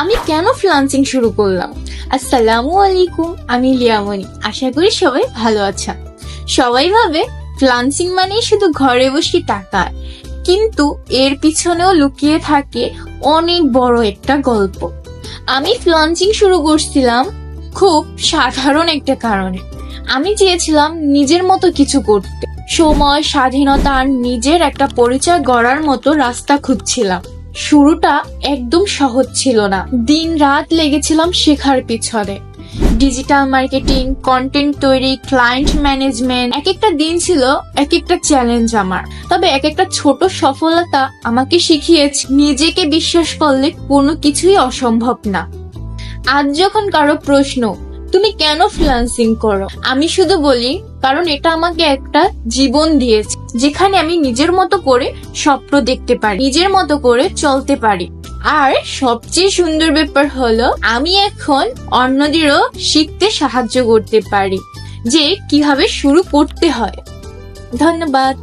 আমি কেন ফ্রিল্যান্সিং শুরু করলাম? আসসালামু আলাইকুম, আমি লিয়ামনি। আশা করি সবাই ভালো আছেন। সবাই ভাবে ফ্রিল্যান্সিং মানেই শুধু ঘরে বসে টাকা, কিন্তু এর পিছনেও লুকিয়ে থাকে অনেক বড় একটা গল্প। আমি ফ্রিল্যান্সিং শুরু করছিলাম খুব সাধারণ একটা কারণে। আমি চেয়েছিলাম নিজের মতো কিছু করতে, সময়, স্বাধীনতা আর নিজের একটা পরিচয় গড়ার মতো রাস্তা খুঁজছিলাম। শুরুটা একদম সহজ ছিল না। দিন রাত লেগেছিলাম শেখার পিছনে। ডিজিটাল মার্কেটিং, কন্টেন্ট তৈরি, ক্লায়েন্ট ম্যানেজমেন্ট, এক একটা দিন ছিল এক একটা চ্যালেঞ্জ আমার। তবে এক একটা ছোট সফলতা আমাকে শিখিয়েছে নিজেকে বিশ্বাস করলে কোনো কিছুই অসম্ভব না। আজ যখন কারো প্রশ্ন তুমি কেন ফ্রিল্যান্সিং করো, আমি শুধু বলি কারণ এটা আমাকে একটা জীবন দিয়েছে, যেখানে আমি নিজের মতো করে স্বপ্ন দেখতে পারি, নিজের মতো করে চলতে পারি। আর সবচেয়ে সুন্দর ব্যাপার হলো আমি এখন অন্যদেরও শিখতে সাহায্য করতে পারি যে কিভাবে শুরু করতে হয়। ধন্যবাদ।